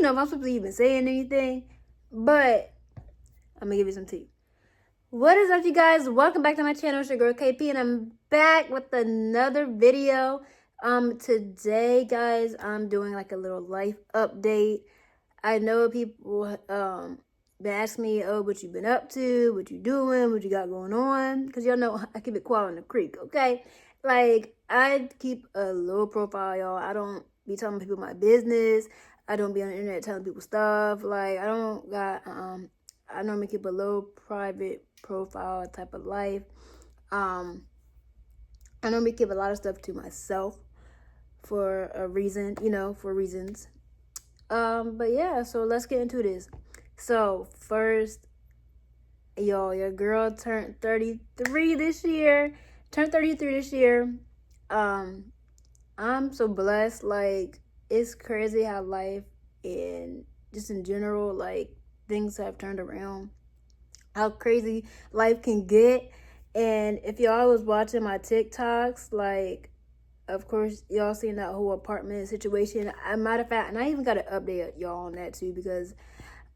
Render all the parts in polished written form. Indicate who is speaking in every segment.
Speaker 1: even know if I'm supposed to even saying anything, but I'm gonna give you some tea. What is up, you guys? Welcome back to my channel. It's your girl KP, and I'm back with another video. Today, guys, I'm doing like a little life update. I know people been asking me, oh, what you been up to, what you doing, what you got going on, because y'all know I keep it quiet on the creek, okay? Like, I keep a low profile, y'all. I don't be telling people my business. I don't be on the internet telling people stuff. Like, I don't got I normally keep a low private profile type of life. I normally keep a lot of stuff to myself for a reason, for reasons. But yeah, so let's get into this. So first, y'all, your girl turned 33 this year. I'm so blessed. Like, it's crazy how life and just in general, like, things have turned around. How crazy life can get. And if y'all was watching my TikToks, like, of course, y'all seen that whole apartment situation. As a matter of fact, and I even got to update y'all on that too, because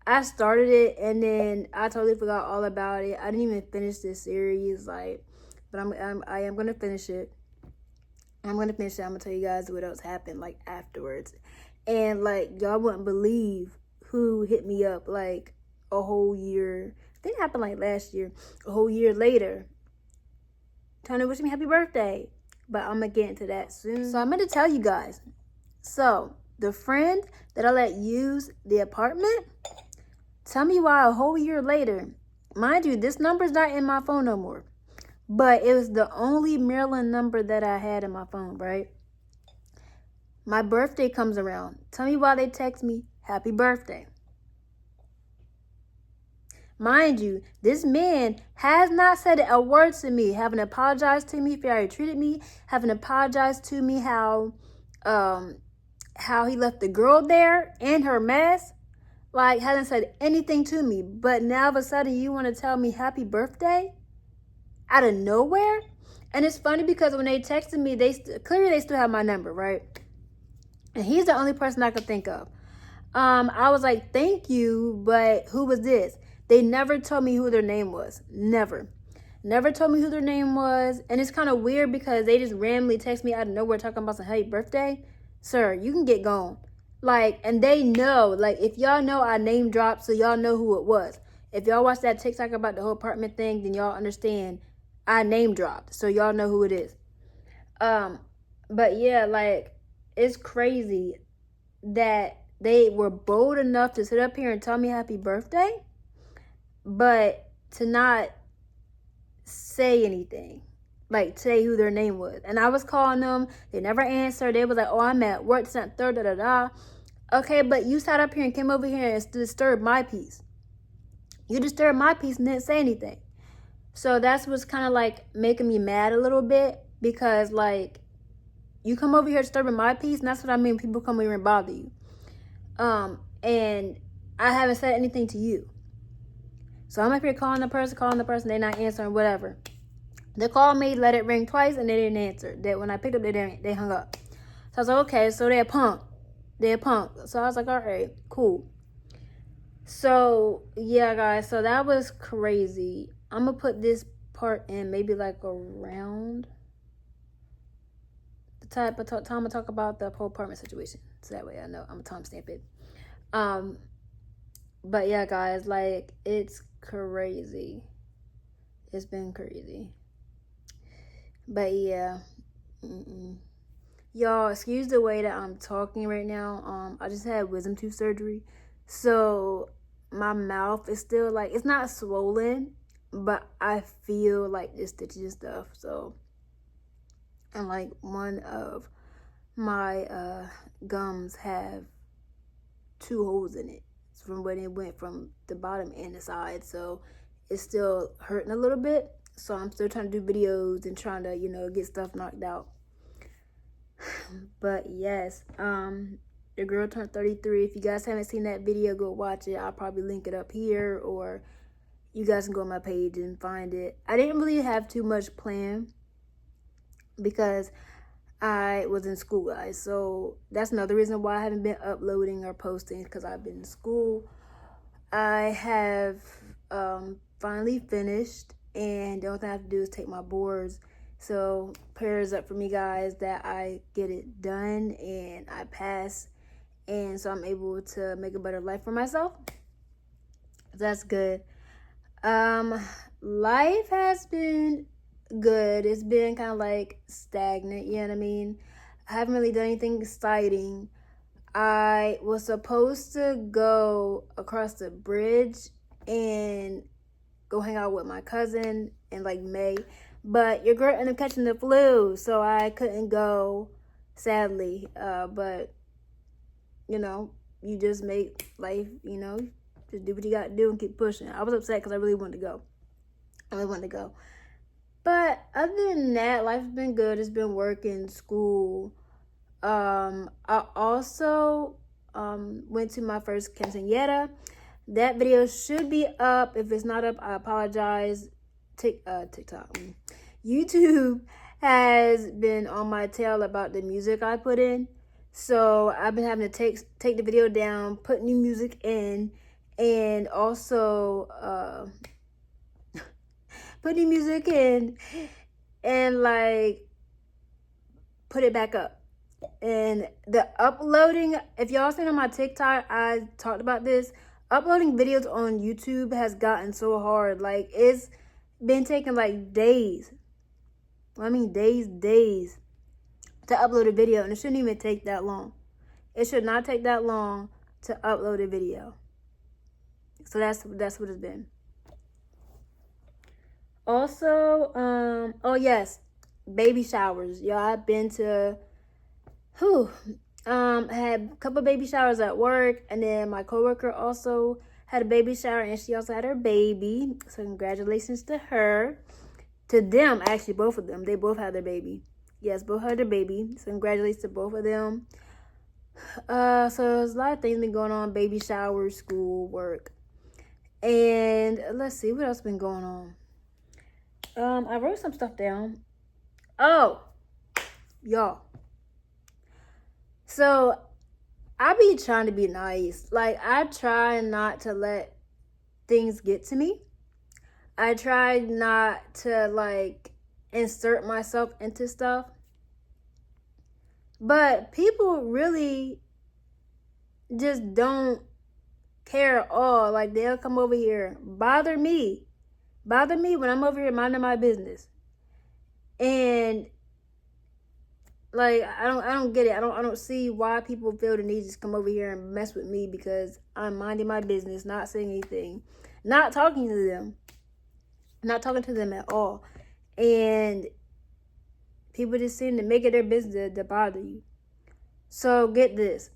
Speaker 1: I started it and then I totally forgot all about it. I didn't even finish this series, like, but I am gonna finish it. I'm gonna tell you guys what else happened, like, afterwards. And, like, y'all wouldn't believe who hit me up, like, a whole year. I think it happened, like, last year. A whole year later, trying to wish me happy birthday. But I'm gonna get into that soon. So I'm gonna tell you guys. So the friend that I let use the apartment, tell me why a whole year later. Mind you, this number's not in my phone no more. But it was the only Maryland number that I had in my phone, right? My birthday comes around. Tell me why they text me happy birthday. Mind you, this man has not said a word to me, haven't apologized to me for how he treated me, haven't apologized to me how he left the girl there in her mess. Like, hasn't said anything to me. But now all of a sudden you want to tell me happy birthday out of nowhere? And it's funny because when they texted me, clearly they still have my number, right? And he's the only person I could think of. I was like, thank you, but who was this? They never told me who their name was. Never told me who their name was. And it's kind of weird because they just randomly text me out of nowhere talking about some happy birthday. Sir, you can get gone. Like, and they know, like, if y'all know I name dropped, so y'all know who it was. If y'all watch that TikTok about the whole apartment thing, then y'all understand I name dropped, so y'all know who it is. But yeah, like, it's crazy that they were bold enough to sit up here and tell me happy birthday, but to not say anything, like say who their name was. And I was calling them, they never answered. They was like, oh, I'm at work, third, da da da. Okay, but you sat up here and came over here and disturbed my peace. You disturbed my peace and didn't say anything. So that's what's kind of like making me mad a little bit, because, like, you come over here disturbing my peace, and that's what I mean, people come over here and bother you. And I haven't said anything to you. So I'm up here calling the person, they're not answering, whatever. They called me, let it ring twice, and they didn't answer. That when I picked up, they hung up. So I was like, okay, so they're a punk. So I was like, all right, cool. So yeah, guys, so that was crazy. I'm gonna put this part in maybe like around the type of time I talk about the whole apartment situation. So that way I know I'm gonna timestamp it. But yeah, guys, like, it's crazy. It's been crazy. But yeah, y'all, excuse the way that I'm talking right now. I just had wisdom tooth surgery, so my mouth is still, like, it's not swollen, but I feel like the stitches and stuff. So, and like one of my gums have 2 holes in it from when it went from the bottom and the side, so it's still hurting a little bit. So I'm still trying to do videos and trying to, get stuff knocked out. But yes, the girl turned 33. If you guys haven't seen that video, go watch it. I'll probably link it up here, or you guys can go on my page and find it. I didn't really have too much planned because I was in school, guys. So that's another reason why I haven't been uploading or posting, because I've been in school. I have finally finished, and the only thing I have to do is take my boards. So prayers up for me, guys, that I get it done and I pass, and so I'm able to make a better life for myself. That's good. Life has been good. It's been kind of like stagnant, you know what I mean? I haven't really done anything exciting. I was supposed to go across the bridge and go hang out with my cousin in like May, but your girl ended up catching the flu, so I couldn't go, sadly. But you know, you just make life, you know, just do what you gotta do and keep pushing. I was upset because I really wanted to go. But other than that, life's been good. It's been working, school. I also went to my first quinceañera. That video should be up. If it's not up, I apologize. TikTok. YouTube has been on my tail about the music I put in. So I've been having to take the video down, put new music in, and also put new music in and like put it back up. And the uploading, if y'all seen on my TikTok, I talked about this. Uploading videos on YouTube has gotten so hard. Like, it's been taking like days. I mean days to upload a video, and it shouldn't even take that long. It should not take that long to upload a video. So that's what it's been. Also, oh yes, baby showers. Y'all, I've been to had a couple baby showers at work, and then my coworker also had a baby shower, and she also had her baby. So congratulations to her. To them, actually, both of them. They both had their baby. Yes, both had their baby. So congratulations to both of them. So there's a lot of things been going on: baby showers, school, work, and let's see what else been going on. I wrote some stuff down. Oh, y'all. So I be trying to be nice. Like, I try not to let things get to me. I try not to like insert myself into stuff. But people really just don't care at all. Like, they'll come over here, bother me when I'm over here minding my business. And like, I don't get it. I don't see why people feel the need to just come over here and mess with me because I'm minding my business, not saying anything, not talking to them at all. And people just seem to make it their business to bother you. So get this.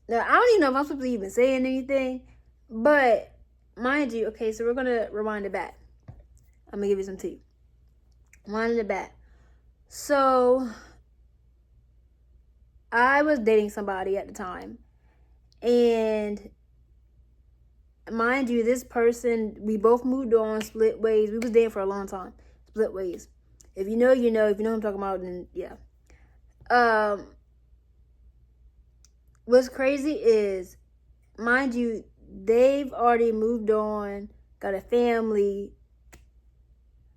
Speaker 1: Now, I don't even know if I'm supposed to even saying anything, but mind you, okay, so we're gonna rewind it back. I'm gonna give you some tea. Rewind it back. So I was dating somebody at the time, and mind you, this person, we both moved on, split ways. We was dating for a long time, split ways. If you know, you know. If you know what I'm talking about, then yeah. What's crazy is, mind you, they've already moved on, got a family.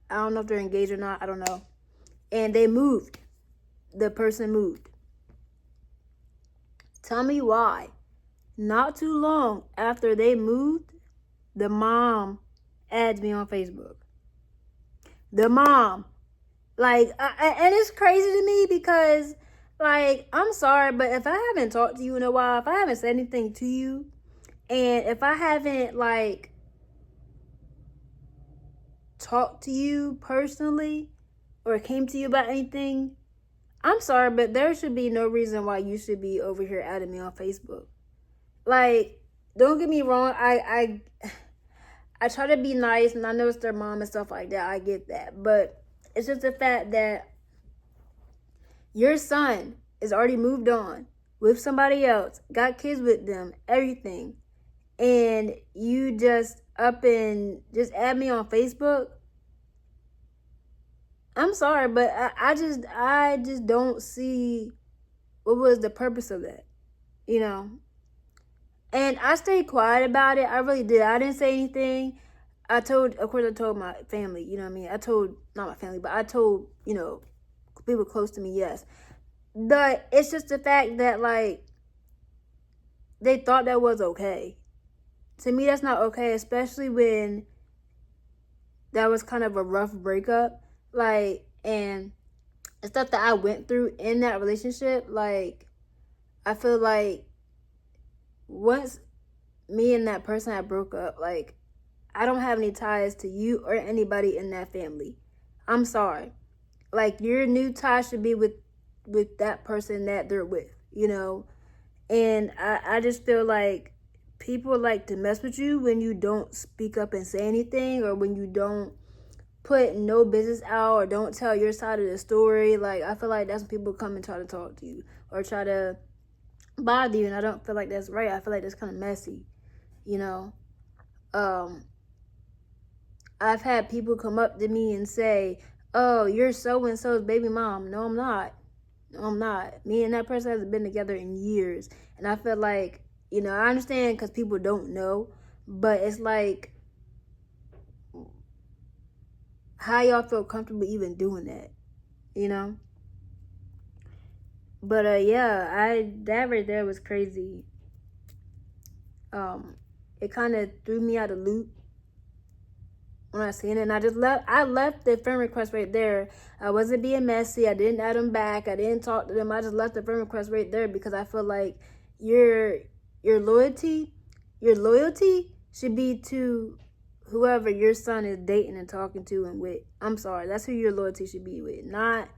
Speaker 1: I don't know if they're engaged or not. I don't know. And they moved. The person moved. Tell me why. Not too long after they moved, the mom adds me on Facebook. The mom. Like, and it's crazy to me because, like, I'm sorry, but if I haven't talked to you in a while, if I haven't said anything to you, and if I haven't, like, talked to you personally or came to you about anything, I'm sorry, but there should be no reason why you should be over here adding me on Facebook. Like, don't get me wrong, I try to be nice, and I know it's their mom and stuff like that. I get that. But it's just the fact that your son is already moved on with somebody else, got kids with them, everything, and you just up and just add me on Facebook. I'm sorry, but I just don't see what was the purpose of that, you know. And I stayed quiet about it. I really did. I didn't say anything. Of course, I told my family. You know what I mean. I told not my family, but I told people close to me. Yes, but it's just the fact that like they thought that was okay. To me, that's not okay, especially when that was kind of a rough breakup. Like, and the stuff that I went through in that relationship, like, I feel like once me and that person had broke up, like, I don't have any ties to you or anybody in that family. I'm sorry. Like, your new tie should be with that person that they're with, you know? And I just feel like people like to mess with you when you don't speak up and say anything, or when you don't put no business out or don't tell your side of the story. Like, I feel like that's when people come and try to talk to you or try to bother you, and I don't feel like that's right. I feel like that's kind of messy, you know. I've had people come up to me and say, "Oh, you're so and so's baby mom." No, I'm not. No, I'm not. Me and that person hasn't been together in years, and I feel like, I understand because people don't know, but it's like, how y'all feel comfortable even doing that, you know? But yeah, that right there was crazy. It kind of threw me out of loop when I seen it, and I left the friend request right there. I wasn't being messy. I didn't add them back. I didn't talk to them. I just left the friend request right there because I feel like your your loyalty your loyalty should be to whoever your son is dating and talking to and with. I'm sorry, that's who your loyalty should be with, not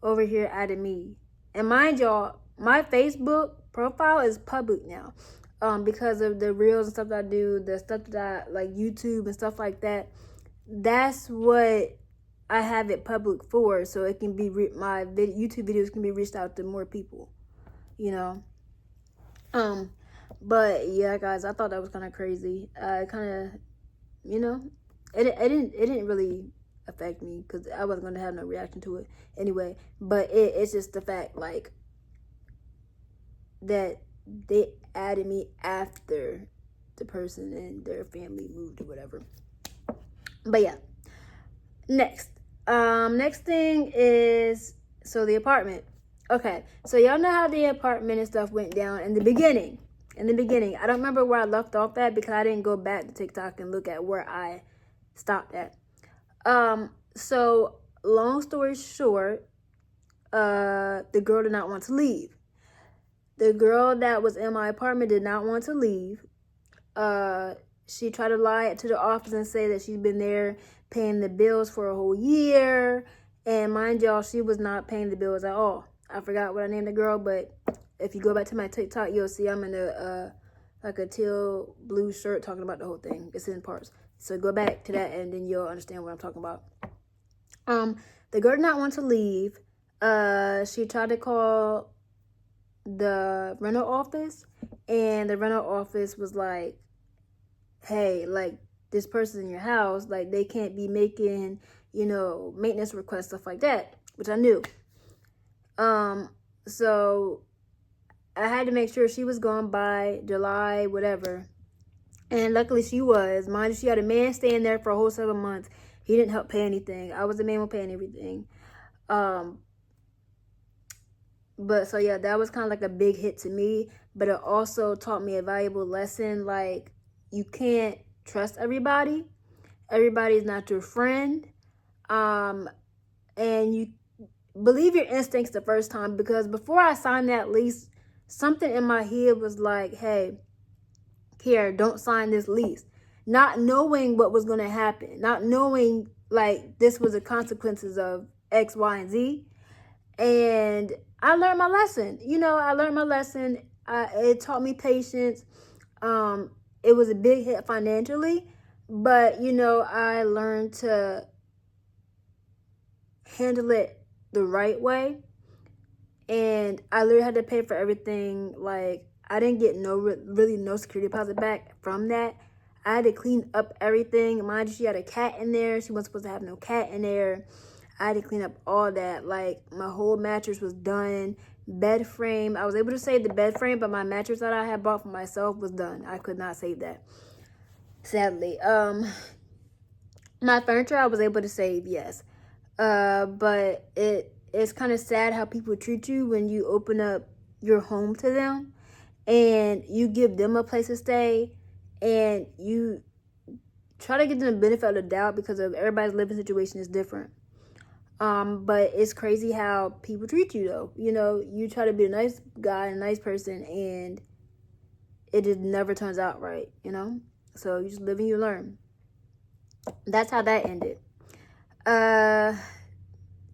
Speaker 1: over here adding me. And mind y'all, my Facebook profile is public now, because of the reels and stuff that I do, the stuff that I like, YouTube and stuff like that. That's what I have it public for, so it can be my YouTube videos can be reached out to more people, you know. But yeah, guys, I thought that was kind of crazy. Kind of, you know, it didn't really affect me because I wasn't gonna have no reaction to it anyway. But it's just the fact like that they added me after the person and their family moved or whatever. But yeah, next thing is, so the apartment. Okay, so y'all know how the apartment and stuff went down in the beginning. I don't remember where I left off at because I didn't go back to TikTok and look at where I stopped at. So long story short, the girl did not want to leave. The girl that was in my apartment did not want to leave. She tried to lie to the office and say that she's been there paying the bills for a whole year. And mind y'all, she was not paying the bills at all. I forgot what I named the girl, but if you go back to my TikTok, you'll see I'm in a like a teal blue shirt talking about the whole thing. It's in parts. So go back to that and then you'll understand what I'm talking about. The girl did not want to leave. She tried to call the rental office, and the rental office was like, hey, like, this person in your house, like, they can't be making, maintenance requests, stuff like that, which I knew. So I had to make sure she was gone by July, whatever. And luckily she was. Mind you, she had a man staying there for a whole 7 months. He didn't help pay anything. I was the man who paying everything. But so yeah, that was kind of like a big hit to me. But it also taught me a valuable lesson. Like, you can't trust everybody. Everybody is not your friend. And you believe your instincts the first time, because before I signed that lease, something in my head was like, hey, here, don't sign this lease. Not knowing what was going to happen. Not knowing, like, this was the consequences of X, Y, and Z. And I learned my lesson. It taught me patience. It was a big hit financially, but, I learned to handle it the right way. And I literally had to pay for everything. Like, I didn't get really no security deposit back from that. I had to clean up everything. Mind you, she had a cat in there. She wasn't supposed to have no cat in there. I had to clean up all that. Like, my whole mattress was done. Bed frame, I was able to save the bed frame, but my mattress that I had bought for myself was done. I could not save that, sadly. My furniture I was able to save, yes. But it's kind of sad how people treat you when you open up your home to them and you give them a place to stay and you try to give them the benefit of the doubt because of everybody's living situation is different. But it's crazy how people treat you though. You know, you try to be a nice guy, a nice person, and it just never turns out right, you know? So you just live and you learn. That's how that ended.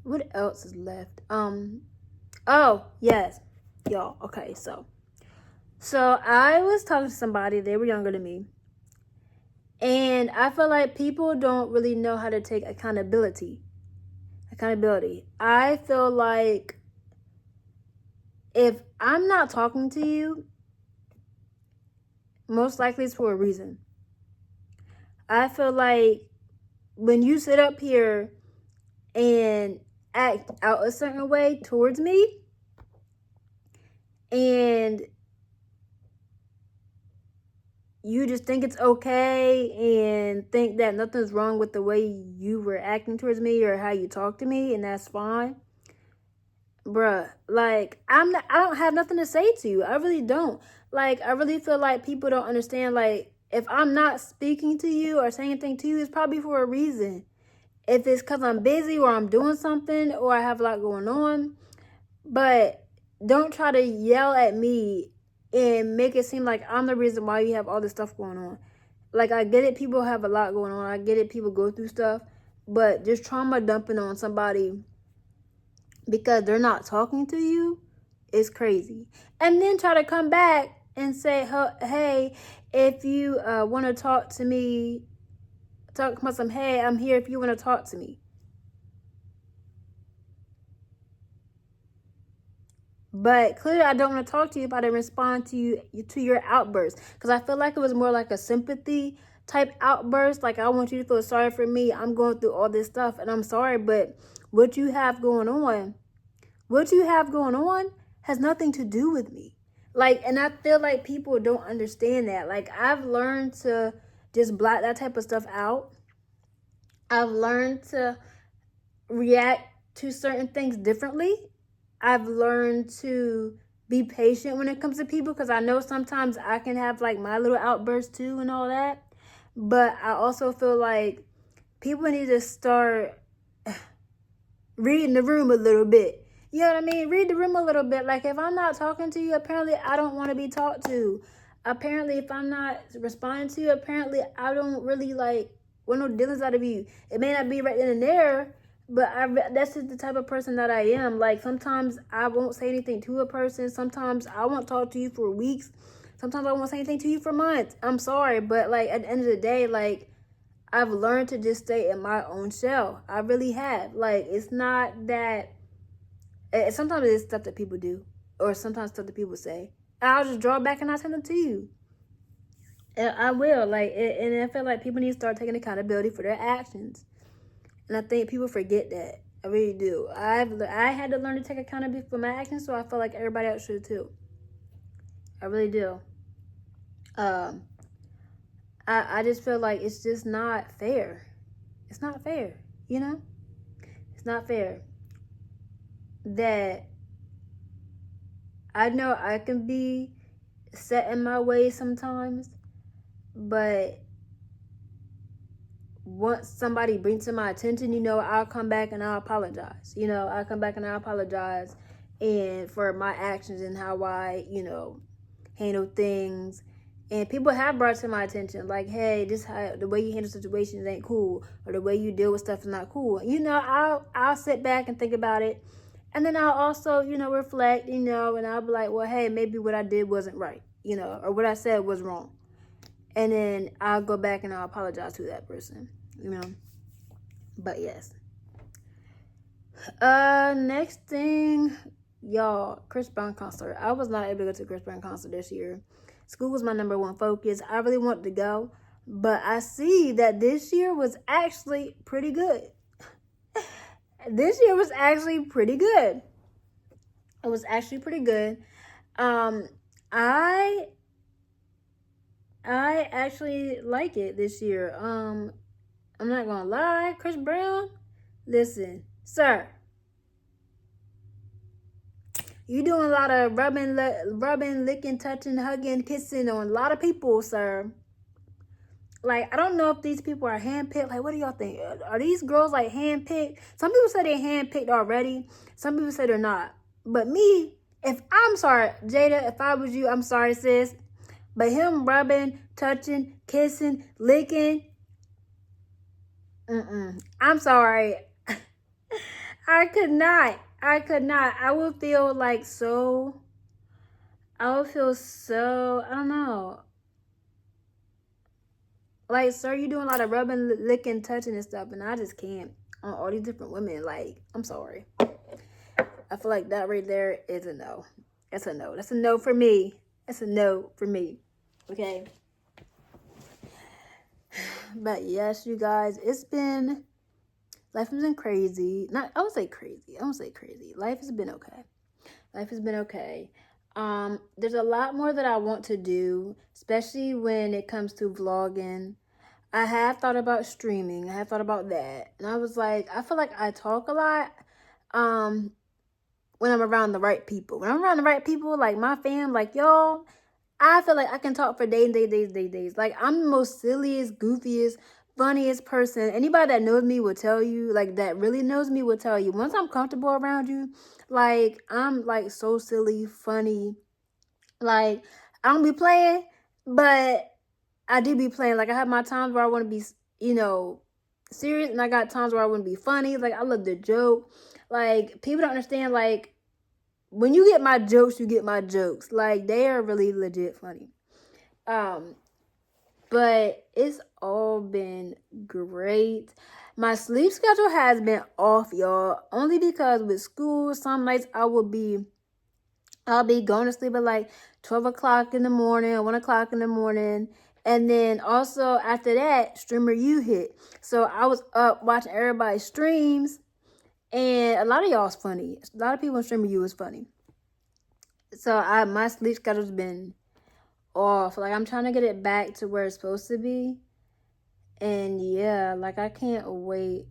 Speaker 1: What else is left? Oh, yes. Y'all, okay, so I was talking to somebody, they were younger than me. And I feel like people don't really know how to take accountability. I feel like if I'm not talking to you, most likely it's for a reason. I feel like when you sit up here and act out a certain way towards me and you just think it's okay and think that nothing's wrong with the way you were acting towards me or how you talk to me, and that's fine. Bruh, like, I don't have nothing to say to you. I really don't. Like, I really feel like people don't understand, like, if I'm not speaking to you or saying anything to you, it's probably for a reason. If it's because I'm busy or I'm doing something or I have a lot going on. But don't try to yell at me and make it seem like I'm the reason why you have all this stuff going on. Like, I get it, people have a lot going on. I get it, people go through stuff. But just trauma dumping on somebody because they're not talking to you is crazy. And then try to come back and say, hey, if you want to talk to me, talk about some, hey, I'm here if you want to talk to me. But clearly I don't want to talk to you if I didn't respond to you to your outburst. Because I feel like it was more like a sympathy type outburst. Like, I want you to feel sorry for me. I'm going through all this stuff and I'm sorry, but what you have going on has nothing to do with me. Like, and I feel like people don't understand that. Like, I've learned to just block that type of stuff out. I've learned to react to certain things differently. I've learned to be patient when it comes to people because I know sometimes I can have like my little outbursts too and all that. But I also feel like people need to start reading the room a little bit. You know what I mean? Read the room a little bit. Like, if I'm not talking to you, apparently I don't want to be talked to. Apparently, if I'm not responding to you, apparently I don't really like want no dealings out of you. It may not be right then and there, but that's just the type of person that I am. Like, sometimes I won't say anything to a person. Sometimes I won't talk to you for weeks. Sometimes I won't say anything to you for months. I'm sorry, but like at the end of the day, like, I've learned to just stay in my own shell. I really have. Like, it's not that. Sometimes it's stuff that people do, or sometimes stuff that people say. I'll just draw back and I'll send them to you. And I will. Like, and I feel like people need to start taking accountability for their actions. And I think people forget that. I really do. I had to learn to take accountability for my actions, so I feel like everybody else should too. I really do. I just feel like it's just not fair. It's not fair, you know? It's not fair that I know I can be set in my ways sometimes, but once somebody brings to my attention, you know, I'll come back and I'll apologize. You know, I'll come back and I'll apologize and for my actions and how I, you know, handle things. And people have brought to my attention, like, hey, this how the way you handle situations ain't cool, or the way you deal with stuff is not cool. You know, I'll sit back and think about it. And then I'll also, you know, reflect, you know, and I'll be like, well, hey, maybe what I did wasn't right, you know, or what I said was wrong. And then I'll go back and I'll apologize to that person, you know. But yes. Next thing, y'all, Chris Brown concert. I was not able to go to the Chris Brown concert this year. School was my number one focus. I really wanted to go, but I see that this year was actually pretty good. This year was actually pretty good. It was actually pretty good. Um, I actually like it this year. I'm not gonna lie, Chris Brown. Listen, sir, you doing a lot of rubbing, licking, touching, hugging, kissing on a lot of people, sir. Like, I don't know if these people are handpicked. Like, what do y'all think? Are these girls like handpicked? Some people say they're handpicked already. Some people say they're not. But me, I'm sorry, Jada, if I was you, I'm sorry, sis. But him rubbing, touching, kissing, licking, I'm sorry. I could not. I could not. I would feel like so. I would feel so. I don't know. Like, sir, you doing a lot of rubbing, licking, touching, and stuff, and I just can't on all these different women. Like, I'm sorry. I feel like that right there is a no. That's a no. That's a no for me. That's a no for me. Okay. But yes, you guys, life has been crazy. I won't say crazy. Life has been okay. Life has been okay. There's a lot more that I want to do, especially when it comes to vlogging. I have thought about streaming. I have thought about that. And I was like, I feel like I talk a lot when I'm around the right people. When I'm around the right people, like my fam, like y'all, I feel like I can talk for days. Like, I'm the most silliest, goofiest, funniest person. Anybody that knows me will tell you, like, that really knows me will tell you. Once I'm comfortable around you, like, I'm, like, so silly, funny. Like, I don't be playing, but I do be playing. Like, I have my times where I want to be, serious, and I got times where I want to be funny. Like, I love the joke. Like, people don't understand, like, when you get my jokes, you get my jokes. Like, they are really legit funny. But it's all been great. My sleep schedule has been off, y'all. Only because with school, some nights I'll be going to sleep at like 12 o'clock in the morning or 1 o'clock in the morning. And then also after that, Streamer U hit. So I was up watching everybody's streams. And a lot of y'all's funny. A lot of people in Streamer U is funny. So my sleep schedule's been off. Like, I'm trying to get it back to where it's supposed to be. And yeah, like, I can't wait.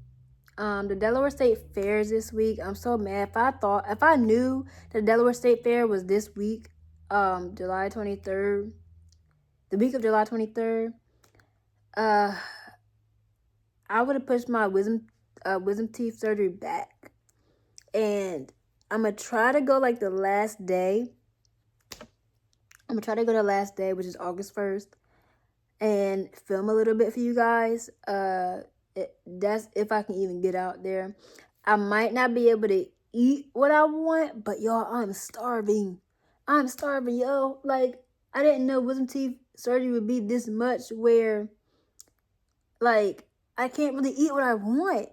Speaker 1: The Delaware State Fair is this week. I'm so mad. If I knew the Delaware State Fair was this week, July 23rd, the week of July 23rd, I would have pushed my wisdom teeth surgery back. And I'm going to try to go like the last day. I'm going to try to go the last day, which is August 1st, and film a little bit for you guys. That's if I can even get out there. I might not be able to eat what I want, but y'all, I'm starving, yo. Like, I didn't know wisdom teeth surgery would be this much where, like, I can't really eat what I want.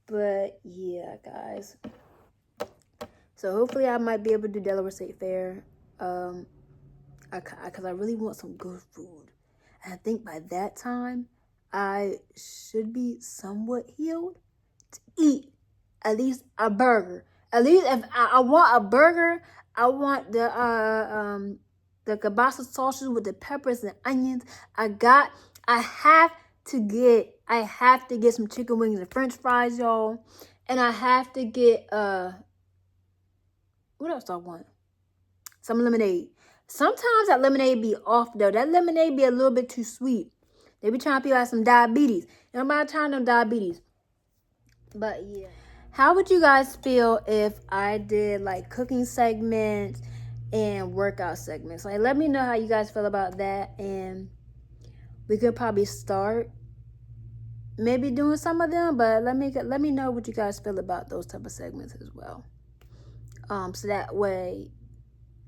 Speaker 1: But yeah, guys. So hopefully I might be able to do Delaware State Fair. Because I really want some good food. And I think by that time, I should be somewhat healed to eat at least a burger. At least if I want a burger, I want the kielbasa sausages with the peppers and onions. I have to get some chicken wings and French fries, y'all. And I have to get what else do I want? Some lemonade. Sometimes that lemonade be off, though. That lemonade be a little bit too sweet. They be trying to people have some diabetes. Nobody trying them diabetes. But yeah. How would you guys feel if I did like cooking segments and workout segments? Like, let me know how you guys feel about that. And we could probably start maybe doing some of them. But let me know what you guys feel about those type of segments as well. So that way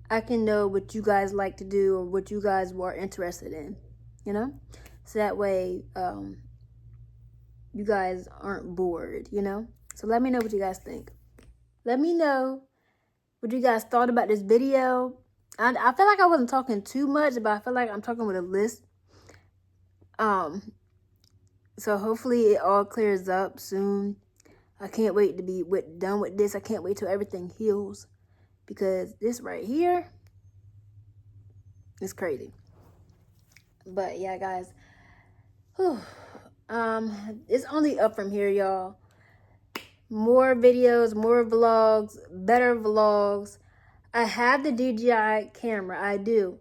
Speaker 1: I can know what you guys like to do or what you guys were interested in, So that way, you guys aren't bored, So let me know what you guys think. Let me know what you guys thought about this video. I feel like I wasn't talking too much, but I feel like I'm talking with a list. So hopefully it all clears up soon. I can't wait to be done with this. I can't wait till everything heals, because this right here is crazy. But yeah, guys. Whew. It's only up from here, y'all. More videos, more vlogs, better vlogs. I have the DJI camera. I do.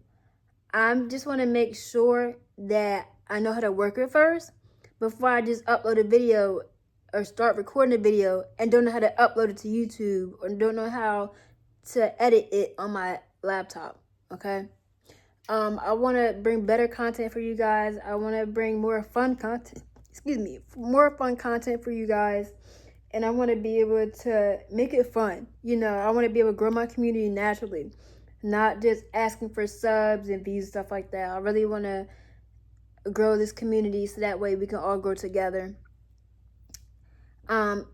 Speaker 1: I'm just want to make sure that I know how to work it first before I just upload a video or start recording a video and don't know how to upload it to YouTube or don't know how to edit it on my laptop. Okay. I want to bring better content for you guys. I want to bring more fun content. More fun content for you guys. And I want to be able to make it fun. You know, I want to be able to grow my community naturally, not just asking for subs and views, stuff like that. I really want to grow this community so that way we can all grow together.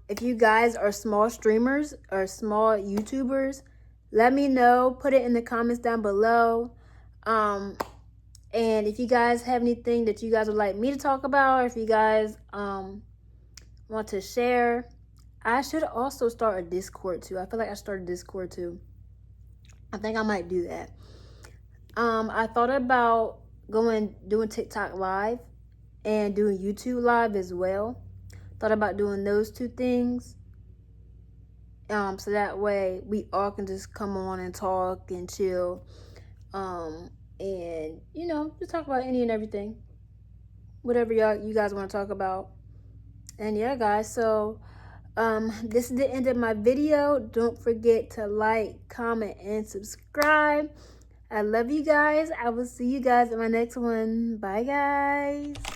Speaker 1: If you guys are small streamers or small YouTubers, let me know. Put it in the comments down below. And if you guys have anything that you guys would like me to talk about, or if you guys want to share, I should also start a Discord too. I feel like I started Discord too. I think I might do that. I thought about doing TikTok live and doing YouTube live as well. Thought about doing those two things. So that way we all can just come on and talk and chill. And you know, just talk about any and everything. Whatever you guys want to talk about. And yeah, guys, so this is the end of my video. Don't forget to like, comment, and subscribe. I love you guys. I will see you guys in my next one. Bye, guys.